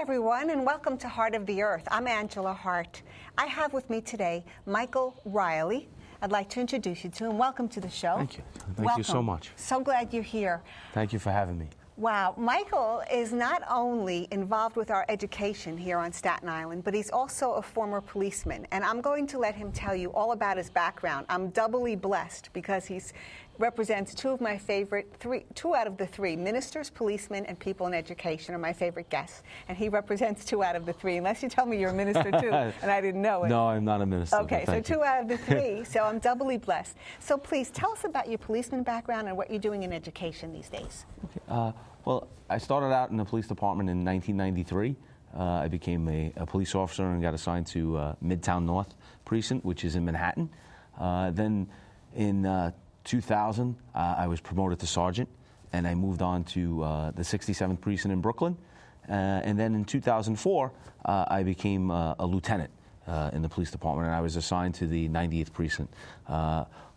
everyone, and welcome to Heart of the Earth. I'm Angela Hart. I have with me today Michael Reilly. I'd like to introduce you to him. Welcome to the show. Thank you. Thank you so much. So glad you're here. Thank you for having me. Wow. Michael is not only involved with our education here on Staten Island, but he's also a former policeman. And I'm going to let him tell you all about his background. I'm doubly blessed because he represents two of my favorite, two out of the three, ministers, policemen, and people in education are my favorite guests. And he represents two out of the three, unless you tell me you're a minister too, and I didn't know it. No, I'm not a minister. Okay, so two out of the three, so I'm doubly blessed. So please, tell us about your policeman background and what you're doing in education these days. Okay. Well, I started out in the police department in 1993. I became a police officer and got assigned to Midtown North Precinct, which is in Manhattan. Then in 2000, I was promoted to sergeant, and I moved on to the 67th Precinct in Brooklyn. And then in 2004, I became a lieutenant in the police department, and I was assigned to the 90th Precinct.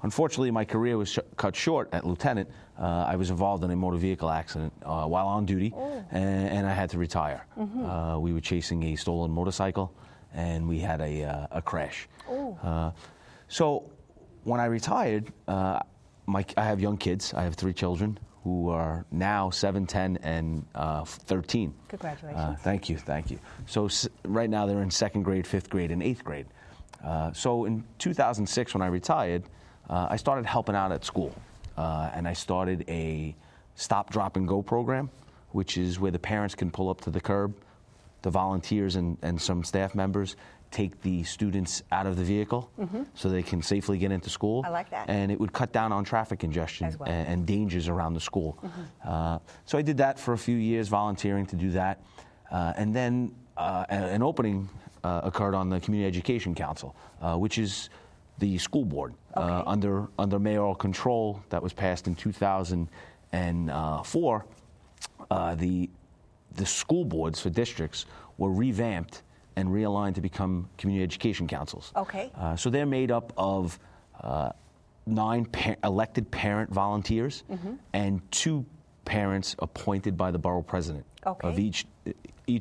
Unfortunately, my career was cut short at lieutenant. I was involved in a motor vehicle accident while on duty, and I had to retire. Mm-hmm. We were chasing a stolen motorcycle, and we had a crash. So when I retired, I have young kids. I have 3 children who are now 7, 10, and 13. Congratulations. Thank you, thank you. So right now they're in 2nd grade, 5th grade, and 8th grade. So in 2006, when I retired, I started helping out at school. And I started a stop, drop, and go program, which is where the parents can pull up to the curb, the volunteers and some staff members take the students out of the vehicle so they can safely get into school. I like that. And it would cut down on traffic congestion as well, and dangers around the school. So I did that for a few years, volunteering to do that. And then an opening occurred on the Community Education Council, which is the school board under Mayoral Control that was passed in 2004. The school boards for districts were revamped and realigned to become community education councils. Okay. So they're made up of 9 elected parent volunteers and 2 parents appointed by the borough president of each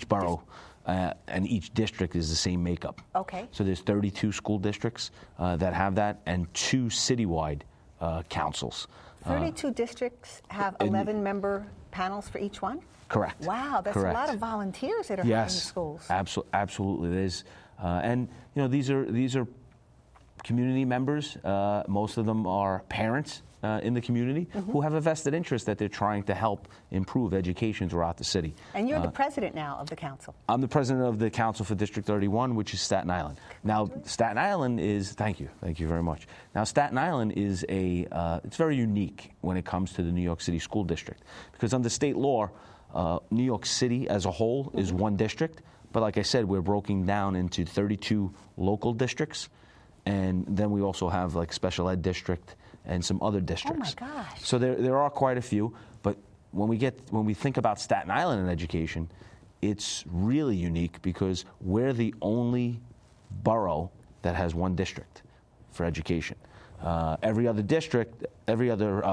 borough. And each district is the same makeup. Okay. So there's 32 school districts that have that, and 2 citywide councils. 32 districts have 11-member panels for each one? Correct. Wow, that's a lot of volunteers that are in the schools. Absolutely, it is. And you know, these are community members. Most of them are parents in the community who have a vested interest that they're trying to help improve education throughout the city. And you're the president now of the council. I'm the president of the council for District 31, which is Staten Island. Now, Staten Island is, thank you very much. Now, Staten Island is it's very unique when it comes to the New York City School District, because under state law, New York City as a whole is one district, but like I said, we're broken down into 32 local districts, and then we also have like special ed district and some other districts. Oh my gosh. So there are quite a few, but when we think about Staten Island in education, it's really unique because we're the only borough that has one district for education. Every other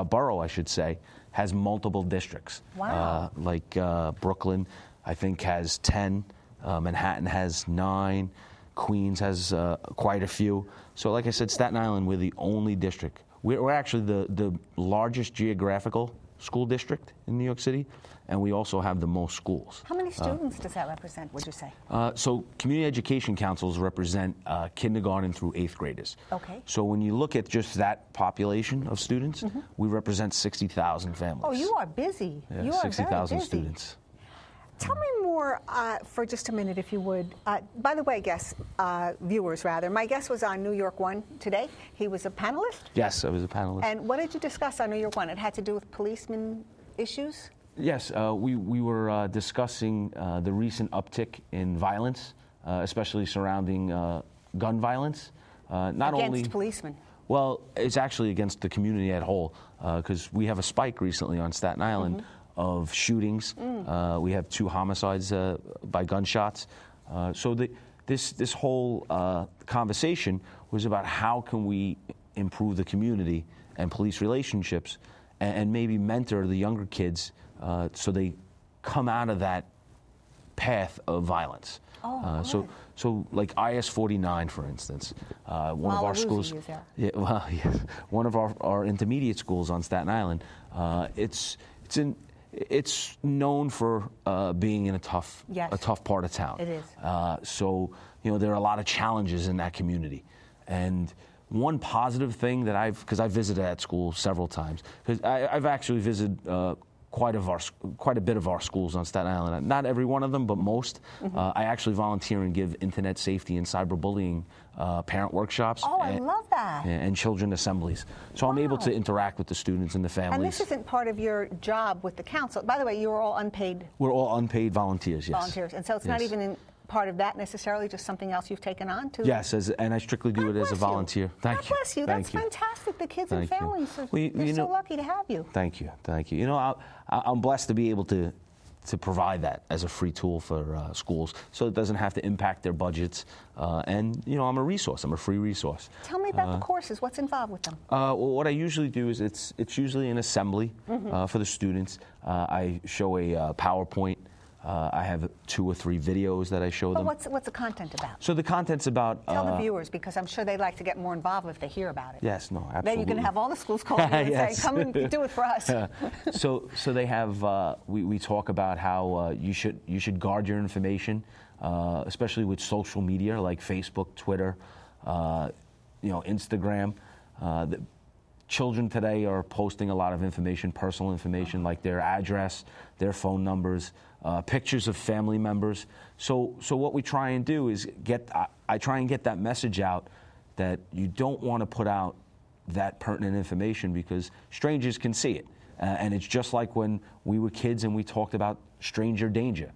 borough, I should say, has multiple districts. Wow. Like Brooklyn, I think, has 10. Manhattan has 9. Queens has quite a few. So like I said, Staten Island, we're the only district. We're actually the largest geographical school district in New York City, and we also have the most schools. How many students does that represent, would you say? So community education councils represent kindergarten through 8th graders. Okay. So when you look at just that population of students, we represent 60,000 families. Oh, you are busy. Yeah, you are 60,000 very busy. students. Tell me more for just a minute, if you would. By the way, viewers, my guest was on New York One today. He was a panelist? Yes, I was a panelist. And what did you discuss on New York One? It had to do with policeman issues? Yes, we were discussing the recent uptick in violence, especially surrounding gun violence. Against policemen? Well, it's actually against the community at whole, because we have a spike recently on Staten Island of shootings. We have 2 homicides by gunshots. So this whole conversation was about how can we improve the community and police relationships, and maybe mentor the younger kids so they come out of that path of violence. So like IS 49, for instance, one of our schools. Yeah, well, yes, one of our intermediate schools on Staten Island. It's known for being in a tough part of town. It is. So there are a lot of challenges in that community, and one positive thing that because I've visited that school several times, because I've actually visited quite a bit of our schools on Staten Island. Not every one of them, but most. I actually volunteer and give internet safety and cyberbullying parent workshops. Oh, I love that. And children assemblies. So I'm able to interact with the students and the families. And this isn't part of your job with the council. By the way, you're all unpaid. We're all unpaid volunteers, yes. Volunteers. And so it's not even part of that necessarily, just something else you've taken on to? Yes, and I strictly do it as a volunteer. Thank you. God bless you. That's fantastic. The kids and families, they're so lucky to have you. Thank you. Thank you. I'm blessed to be able to provide that as a free tool for schools, so it doesn't have to impact their budgets. And I'm a resource. I'm a free resource. Tell me about the courses. What's involved with them? Well, what I usually do is it's usually an assembly for the students. I show a PowerPoint. I have 2 or 3 videos that I show them. What's the content about? So the content's about... Tell the viewers, because I'm sure they'd like to get more involved if they hear about it. Yes, no, absolutely. Then you can have all the schools calling you and say, come and do it for us. So they have... we talk about how you should guard your information, especially with social media like Facebook, Twitter, Instagram. Children today are posting a lot of information, personal information, like their address, their phone numbers, pictures of family members. So what we try and do is I try and get that message out that you don't want to put out that pertinent information because strangers can see it. And it's just like when we were kids and we talked about stranger danger.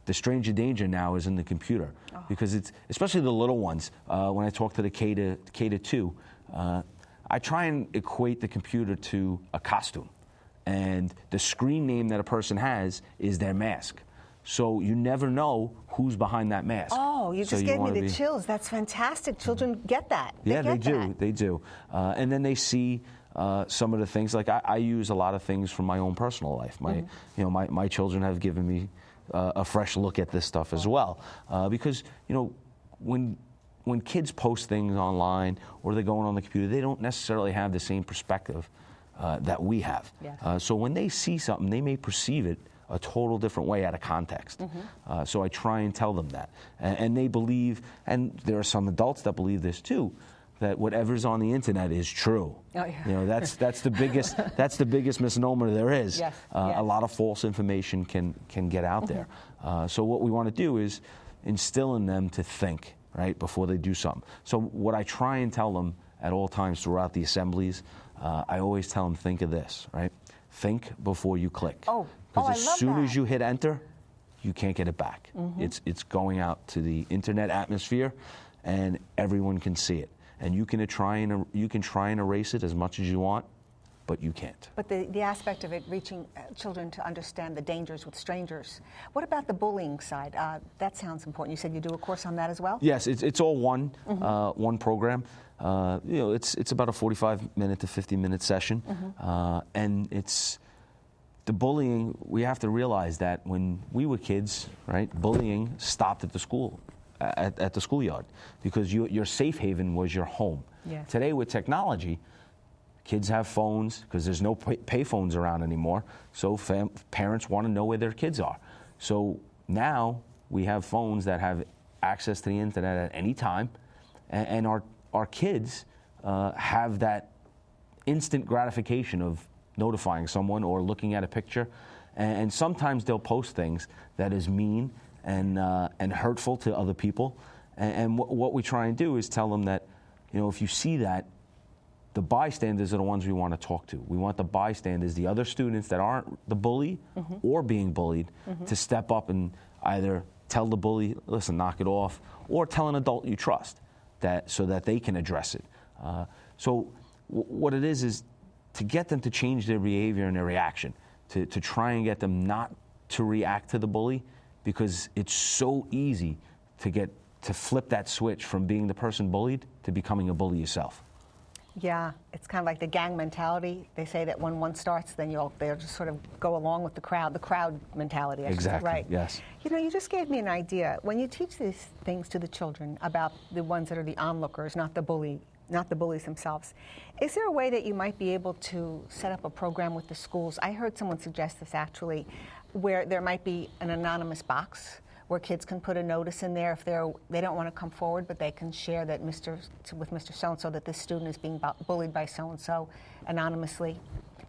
The stranger danger now is in the computer because it's, especially the little ones, when I talk to the K to 2, I try and equate the computer to a costume. And the screen name that a person has is their mask. So you never know who's behind that mask. Oh, you just gave me the chills. That's fantastic. Children get that. They do. And then they see some of the things. Like I use a lot of things from my own personal life. My children have given me a fresh look at this stuff as well. Because, when kids post things online or they're going on the computer, they don't necessarily have the same perspective that we have. Yes. So when they see something, they may perceive it a total different way out of context. So I try and tell them that. And they believe, and there are some adults that believe this too, that whatever's on the internet is true. Oh, yeah. That's the biggest misnomer there is. Yes. A lot of false information can get out there. So what we want to do is instill in them to think, right, before they do something. So what I try and tell them at all times throughout the assemblies, I always tell them, think of this, right? Think before you click. Because as soon as you hit enter, you can't get it back. It's going out to the internet atmosphere, and everyone can see it. And you can try and erase it as much as you want, but you can't. But the aspect of it reaching children to understand the dangers with strangers. What about the bullying side? That sounds important. You said you do a course on that as well? Yes, it's all one program. It's about a 45-minute to 50-minute session, and it's the bullying. We have to realize that when we were kids, right, bullying stopped at the school. At the schoolyard, because your safe haven was your home. Yes. Today with technology, kids have phones because there's no pay phones around anymore, so parents want to know where their kids are. So now we have phones that have access to the internet at any time, and our kids have that instant gratification of notifying someone or looking at a picture, and sometimes they'll post things that is mean and hurtful to other people. And what we try and do is tell them that, if you see that, the bystanders are the ones we want to talk to. We want the bystanders, the other students that aren't the bully or being bullied, to step up and either tell the bully, listen, knock it off, or tell an adult you trust, so that they can address it. So what it is to get them to change their behavior and their reaction, to try and get them not to react to the bully, because it's so easy to flip that switch from being the person bullied to becoming a bully yourself. Yeah, it's kind of like the gang mentality. They say that when one starts, then they'll just sort of go along with the crowd mentality. Exactly, right? yes. You know, you just gave me an idea. When you teach these things to the children about the ones that are the onlookers, not the bullies themselves, is there a way that you might be able to set up a program with the schools? I heard someone suggest this actually, where there might be an anonymous box where kids can put a notice in there if they don't want to come forward, but they can share that with Mr. So-and-so that this student is being bullied by so-and-so anonymously.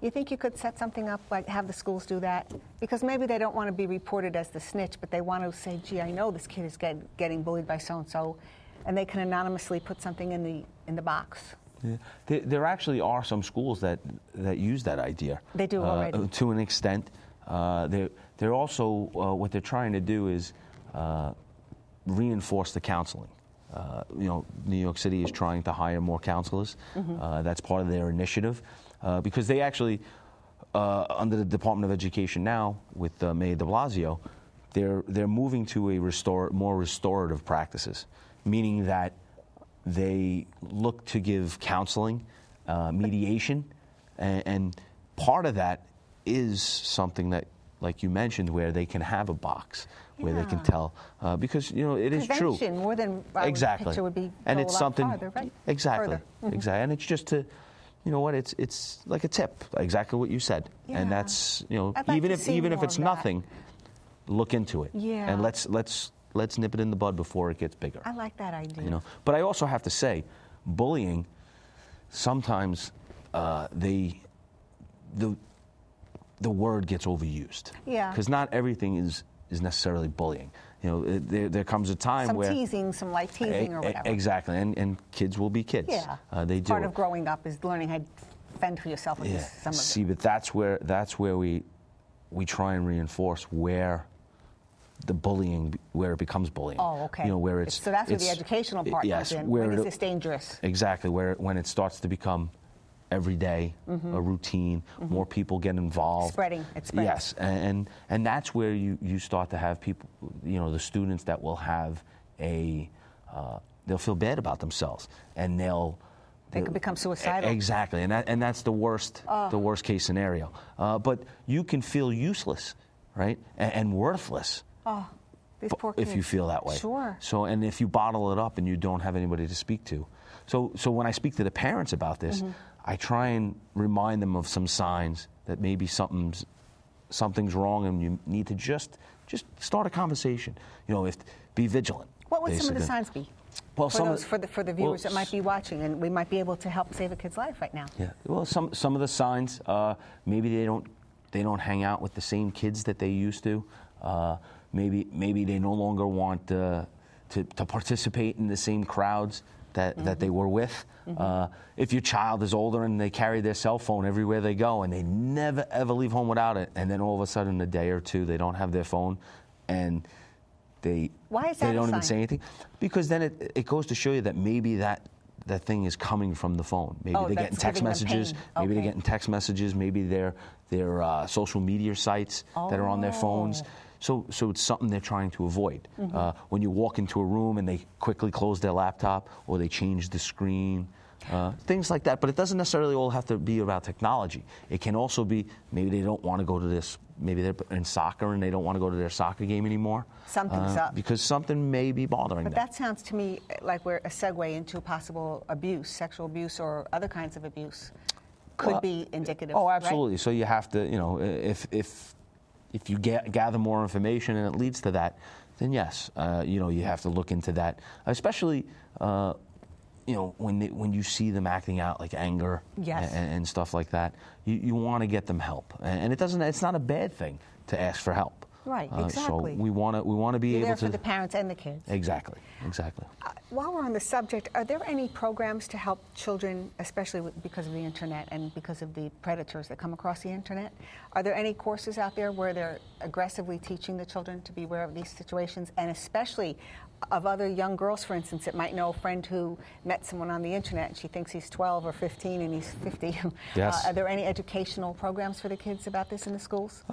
You think you could set something up, like have the schools do that? Because maybe they don't want to be reported as the snitch, but they want to say, gee, I know this kid is getting bullied by so-and-so, and they can anonymously put something in the box. Yeah. There actually are some schools that use that idea. They do already. To an extent. They're also, what they're trying to do is reinforce the counseling. You know, New York City is trying to hire more counselors. That's part of their initiative. Because they actually, under the Department of Education now, with Mayor de Blasio, they're moving to a more restorative practices, meaning that they look to give counseling, mediation, and part of that is something that, like you mentioned, where they can have a box where they can tell, because you know it is true. Prevention more than exactly, picture would be. And it's something farther, right? exactly, exactly, and it's just to, you know what, it's like a tip, exactly what you said, and that's, you know, Like even if it's nothing, look into it, Yeah. and let's nip it in the bud before it gets bigger. I like that idea. You know, but I also have to say, bullying, sometimes the word gets overused. Yeah. Because not everything is necessarily bullying. You know, there comes a time where some light teasing or whatever. Exactly, and kids will be kids. Yeah. They do. Part of growing up is learning how to fend for yourself against some of See, it. but that's where we try and reinforce where the bullying, where it becomes bullying. Oh, okay. You know, where it's so that's where the educational part comes in. When is this dangerous? Exactly, when it starts to become every day, a routine, more people get involved. It's spreading. Yes, and that's where you start to have people, you know, the students that will have they'll feel bad about themselves, and they could become suicidal. Exactly, and that's the worst case scenario. But you can feel useless, right, and worthless. Oh, these poor kids. If you feel that way. Sure. So, and if you bottle it up and you don't have anybody to speak to. So when I speak to the parents about this, I try and remind them of some signs that maybe something's wrong and you need to just start a conversation. You know, be vigilant. What would basically. some of the signs be? Well, for the viewers that might be watching, and we might be able to help save a kid's life right now. Yeah. Well, some of the signs, maybe they don't hang out with the same kids that they used to. Maybe they no longer want to participate in the same crowds that they were with. If your child is older and they carry their cell phone everywhere they go and they never ever leave home without it, and then all of a sudden a day or two they don't have their phone and they don't even say anything, because then it goes to show you that maybe that thing is coming from the phone. Maybe they're getting text messages. Maybe they're getting text messages. Maybe they're social media sites that are on their phones. So it's something they're trying to avoid. When you walk into a room and they quickly close their laptop or they change the screen, things like that. But it doesn't necessarily all have to be about technology. It can also be maybe they don't want to go to this. Maybe they're in soccer and they don't want to go to their soccer game anymore. Something's up. Because something may be bothering them. But that sounds to me like we're a segue into possible abuse, sexual abuse or other kinds of abuse. Could be indicative. Oh, absolutely. Right? So you have to, you know, if you gather more information and it leads to that, then yes, you know, you have to look into that. Especially, you know, when you see them acting out like anger and stuff like that, you want to get them help. And it's not a bad thing to ask for help. Right, exactly. So we want to be able to. You're there for the parents and the kids. Exactly. While we're on the subject, are there any programs to help children, especially because of the internet and because of the predators that come across the internet? Are there any courses out there where they're aggressively teaching the children to be aware of these situations, and especially of other young girls, for instance, that might know a friend who met someone on the internet and she thinks he's 12 or 15 and he's 50? Yes. Are there any educational programs for the kids about this in the schools?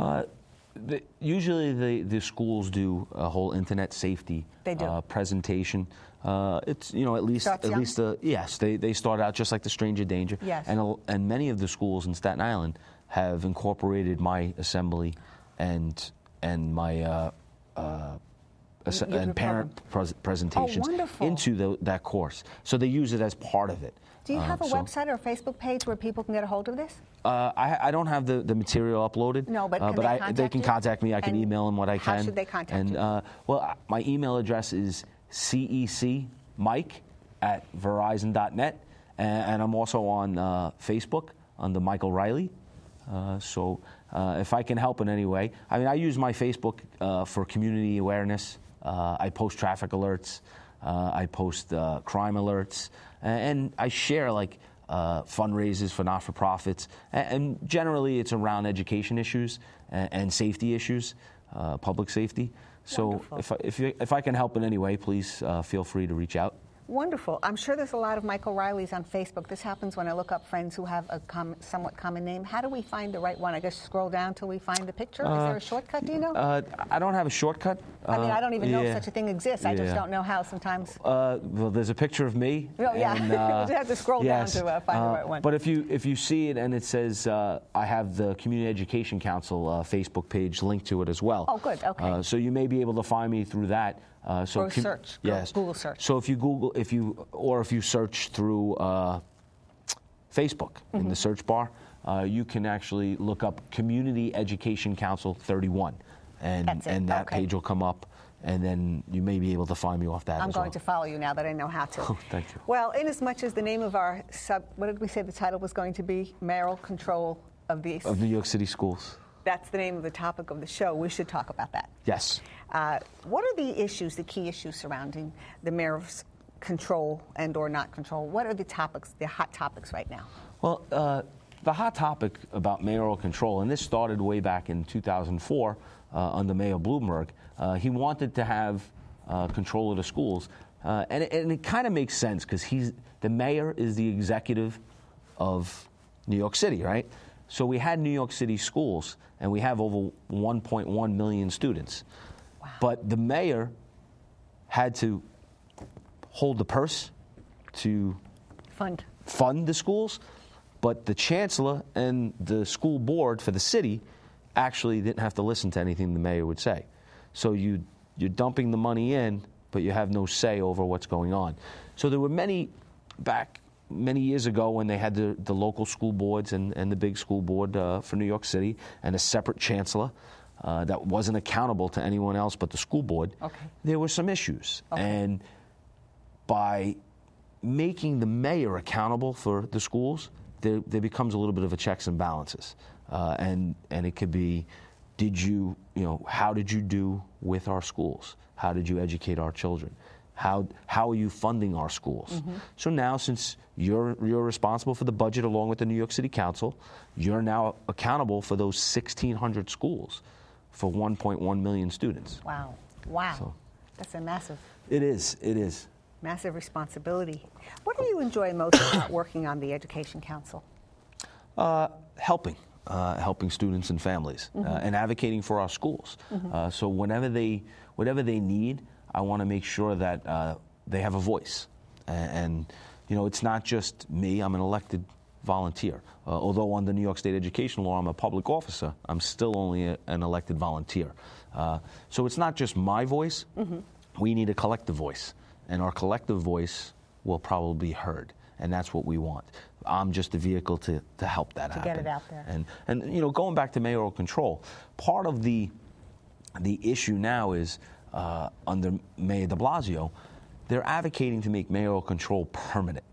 Usually the schools do a whole internet safety They do. presentation. It's at least yes, they start out just like the stranger danger. Yes. And many of the schools in Staten Island have incorporated my assembly and my and parent presentations into that course. So they use it as part of it. Do you have a website or a Facebook page where people can get a hold of this? I don't have the material uploaded. No, but they can contact me. I can email them what I can. How should they contact you? My email address is cecmike@verizon.net, and I'm also on Facebook under Michael Reilly. So if I can help in any way, I use my Facebook for community awareness. I post traffic alerts. I post crime alerts, and I share fundraisers for not-for-profits, and generally it's around education issues and safety issues, public safety. So if I can help in any way, please feel free to reach out. Wonderful. I'm sure there's a lot of Michael Reillys on Facebook. This happens when I look up friends who have a somewhat common name. How do we find the right one? I guess scroll down till we find the picture. Is there a shortcut, do you know? I don't have a shortcut. I don't even know if such a thing exists. I just don't know how sometimes. Well, there's a picture of me. Oh, yeah. And, you have to scroll down to find the right one. But if you see it and it says, I have the Community Education Council Facebook page linked to it as well. Oh, good. Okay. So you may be able to find me through that. Or search. Yes. Google search. So if you search through Facebook in the search bar, you can actually look up Community Education Council 31, and that page will come up, and then you may be able to find me off that. I'm going to follow you now that I know how to. Oh, thank you. Well, inasmuch as the name of our what did we say the title was going to be? Mayoral Control of New York City Schools. That's the name of the topic of the show. We should talk about that. Yes. What are the key issues surrounding the mayor's control and/or not control? What are the hot topics right now? Well, the hot topic about mayoral control, and this started way back in 2004 under Mayor Bloomberg. He wanted to have control of the schools, and it kind of makes sense because the mayor is the executive of New York City, right? So we had New York City schools, and we have over 1.1 million students. Wow. But the mayor had to hold the purse to fund the schools, but the chancellor and the school board for the city actually didn't have to listen to anything the mayor would say. So you're dumping the money in, but you have no say over what's going on. So there were many years ago when they had the local school boards and the big school board for New York City and a separate chancellor that wasn't accountable to anyone else but the school board, there were some issues. Okay. And by making the mayor accountable for the schools, there becomes a little bit of a checks and balances. And it could be, how did you do with our schools? How did you educate our children? How are you funding our schools? Mm-hmm. So now, since you're responsible for the budget along with the New York City Council, you're now accountable for those 1,600 schools for 1.1 million students. Wow. So, that's a massive. It is. Massive responsibility. What do you enjoy most about working on the Education Council? Helping students and families, and advocating for our schools. Mm-hmm. So whatever they need, I want to make sure that they have a voice. And it's not just me. I'm an elected volunteer. Although under New York State education law, I'm a public officer, I'm still only an elected volunteer. So it's not just my voice. Mm-hmm. We need a collective voice. And our collective voice will probably be heard. And that's what we want. I'm just a vehicle to help that happen. To get it out there. And going back to mayoral control, part of the issue now is under Mayor de Blasio, they're advocating to make mayoral control permanent.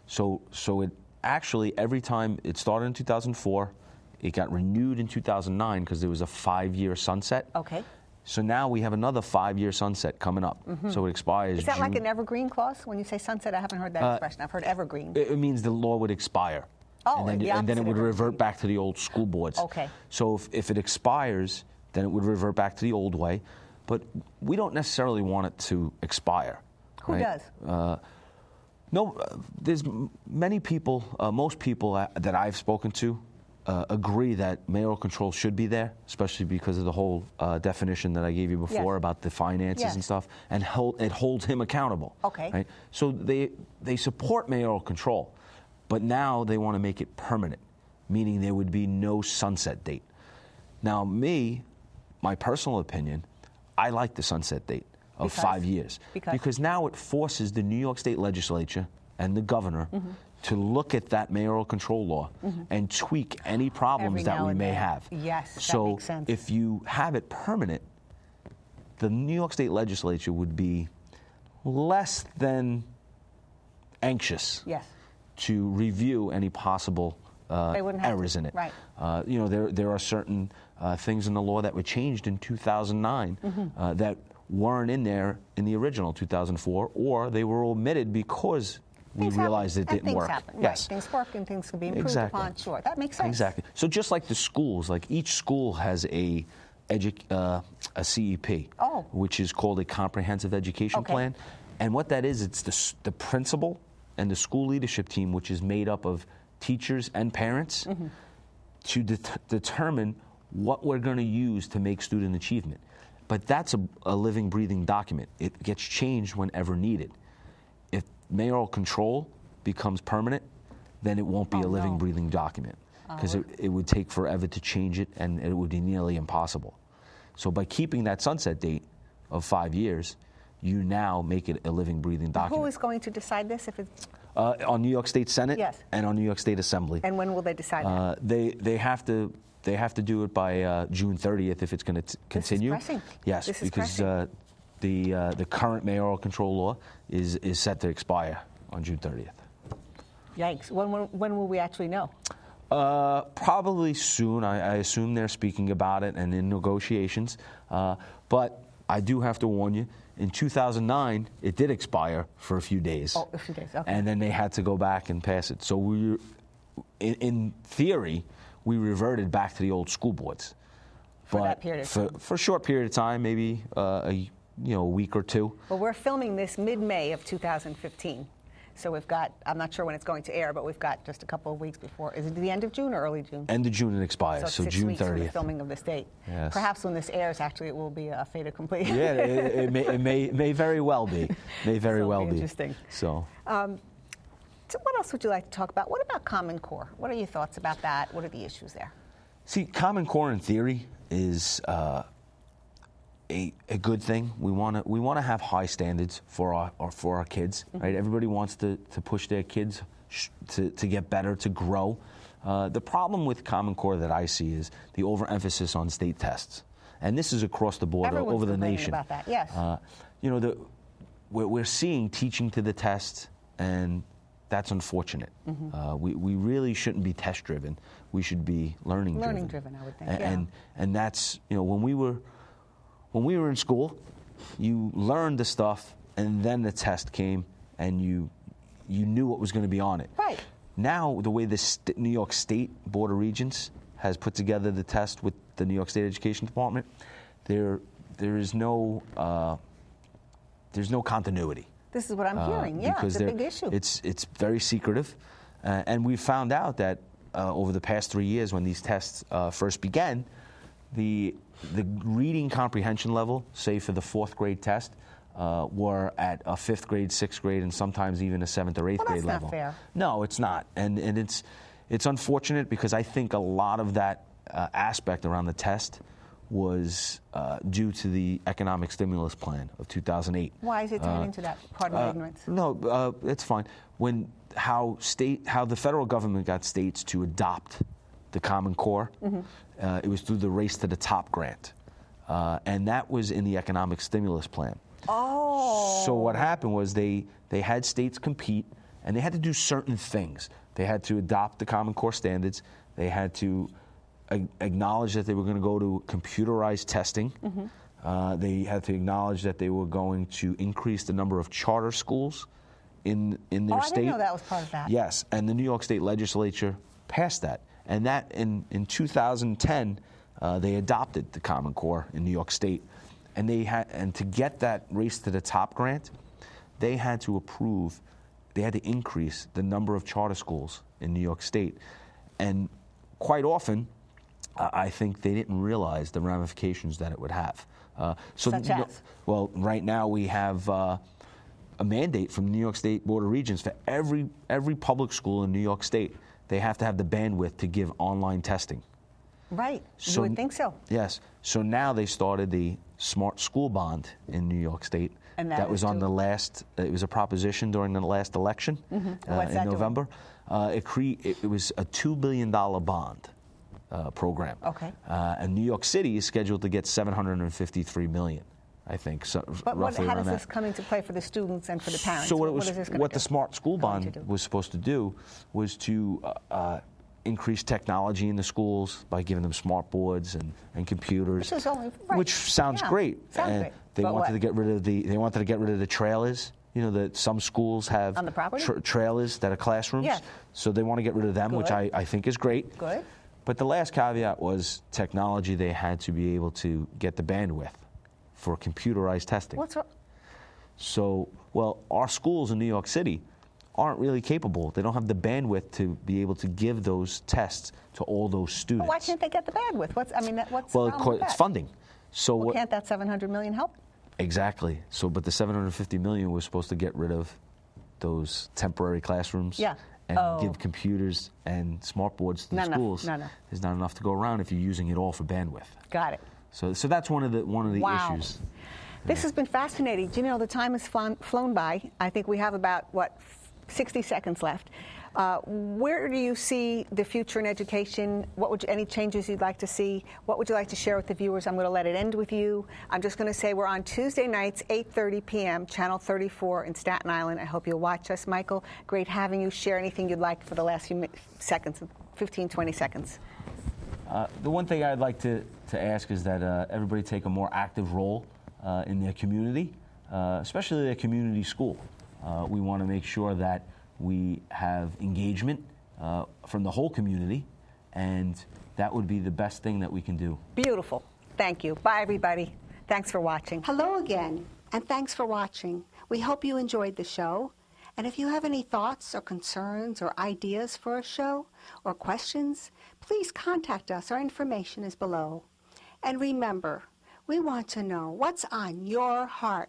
So it actually, every time it started in 2004, it got renewed in 2009 because there was a 5-year sunset. Okay. So now we have another 5-year sunset coming up. Mm-hmm. So it expires. Is that like an evergreen clause? When you say sunset, I haven't heard that expression. I've heard evergreen. It means the law would expire. Oh, and then it would revert back to the old school boards. Okay. So if it expires, then it would revert back to the old way. But we don't necessarily want it to expire. Who does? No, there's many people, most people that I've spoken to agree that mayoral control should be there, especially because of the whole definition that I gave you before about the finances and stuff, and it holds him accountable. Okay. Right? So they support mayoral control, but now they want to make it permanent, meaning there would be no sunset date. Now, my personal opinion, I like the sunset date of 5 years. Because now it forces the New York State legislature and the governor to look at that mayoral control law and tweak any problems that we may have. Yes, that so makes sense. if you have it permanent, the New York State legislature would be less than anxious to review any possible errors in it. Right. There are certain things in the law that were changed in 2009 that weren't in there in the original 2004, or they were omitted because we realized it didn't work. Happen. Yes. Right. Things work and things can be improved upon. Sure, that makes sense. Exactly. So just like the schools, like each school has a CEP, which is called a comprehensive education plan. And what that is, it's the principal and the school leadership team, which is made up of teachers and parents, to determine what we're going to use to make student achievement. But that's a living, breathing document. It gets changed whenever needed. If mayoral control becomes permanent, then it won't be a living, breathing document, because it would take forever to change it, and it would be nearly impossible. So by keeping that sunset date of 5 years, you now make it a living, breathing document. Who is going to decide this? If it's on New York State Senate and on New York State Assembly. And when will they decide that? They have to do it by June 30th if it's going to continue. This is pressing. Yes, this is because pressing. The current mayoral control law is set to expire on June 30th. Yikes! When will we actually know? Probably soon. I assume they're speaking about it and in negotiations. But I do have to warn you, in 2009, it did expire for a few days. Oh, a few days, okay. And then they had to go back and pass it. So in theory, we reverted back to the old school boards. For that period of time. For a short period of time, maybe a week or two. Well, we're filming this mid-May of 2015. So we've got, I'm not sure when it's going to air, but we've got just a couple of weeks before. Is it the end of June or early June? End of June it expires, so June 30th. 6 weeks from the filming of this date. Yes. Perhaps when this airs, actually, it will be a fait accompli. Yeah, it may very well be. May very well be. Interesting. So what else would you like to talk about? What about Common Core? What are your thoughts about that? What are the issues there? See, Common Core in theory is a good thing. We want to have high standards for our kids, right? Everybody wants to push their kids to get better, to grow. The problem with Common Core that I see is the overemphasis on state tests, and this is across the board, over the nation. About that, yes. We're seeing teaching to the test, and that's unfortunate. We really shouldn't be test driven. We should be learning driven. Learning driven, I would think. And that's when we were in school, you learned the stuff, and then the test came, and you knew what was going to be on it. Right. Now, the way the New York State Board of Regents has put together the test with the New York State Education Department, there's no continuity. This is what I'm hearing. Yeah, it's a big issue. It's very secretive, and we found out that over the past 3 years, when these tests first began, the reading comprehension level, say for the 4th grade test, were at a 5th grade, 6th grade, and sometimes even a 7th or 8th grade level. That's not fair. No, it's not, and it's unfortunate, because I think a lot of that aspect around the test was due to the economic stimulus plan of 2008. Why is it tied into that? Pardon my ignorance. No, it's fine. How the federal government got states to adopt the Common Core, it was through the Race to the Top grant, and that was in the economic stimulus plan. Oh. So what happened was they had states compete, and they had to do certain things. They had to adopt the Common Core standards. They had to acknowledge that they were going to go to computerized testing. They had to acknowledge that they were going to increase the number of charter schools in their state. I didn't know that was part of that. Yes, and the New York State Legislature passed that. And that in 2010, they adopted the Common Core in New York State. And to get that Race to the Top grant, they had to increase the number of charter schools in New York State. And quite often, I think they didn't realize the ramifications that it would have. Such as? Well, right now we have a mandate from the New York State Board of Regents for every public school in New York State. They have to have the bandwidth to give online testing. Right. So, you would think so. Yes. So now they started the Smart School Bond in New York State. And that was on too. the last. It was a proposition during the last election Mm-hmm. What's that in November. It was a $2 billion bond program. Okay. And New York City is scheduled to get $753 million. I think so. But roughly how around does that. this come into play for the students and for the parents? So what the Smart School Bond was supposed to do was to increase technology in the schools by giving them smart boards and computers, which sounds great. Sounds great. They But wanted what? to get rid of the trailers. You know that some schools have on the property? trailers that are classrooms. Yeah. So they want to get rid of them, which Good. I think is great. Good. But the last caveat was technology. They had to be able to get the bandwidth for computerized testing. What's wrong? So, well, our schools in New York City aren't really capable. They don't have the bandwidth to be able to give those tests to all those students. Why can't they get the bandwidth? What's the problem with it's that? funding. So Well, what? can't that $700 million help? Exactly. So, but the $750 million was supposed to get rid of those temporary classrooms. Yeah. And give computers and smart boards to the schools. No. There's not enough to go around if you're using it all for bandwidth. Got it. So that's one of the Wow. issues. This has been fascinating. Do you know the time has flown by? I think we have about 60 seconds left. Where do you see the future in education? Any changes you'd like to see? What would you like to share with the viewers? I'm going to let it end with you. I'm just going to say we're on Tuesday nights, 8:30 p.m., Channel 34 in Staten Island. I hope you'll watch us. Michael, great having you. Share anything you'd like for the last few seconds, 15, 20 seconds. The one thing I'd like to ask is that everybody take a more active role in their community, especially their community school. We want to make sure that we have engagement from the whole community, and that would be the best thing that we can do. Beautiful. Thank you. Bye, everybody. Thanks for watching. Hello again, and thanks for watching. We hope you enjoyed the show. And if you have any thoughts or concerns or ideas for a show or questions, please contact us. Our information is below. And remember, we want to know what's on your heart.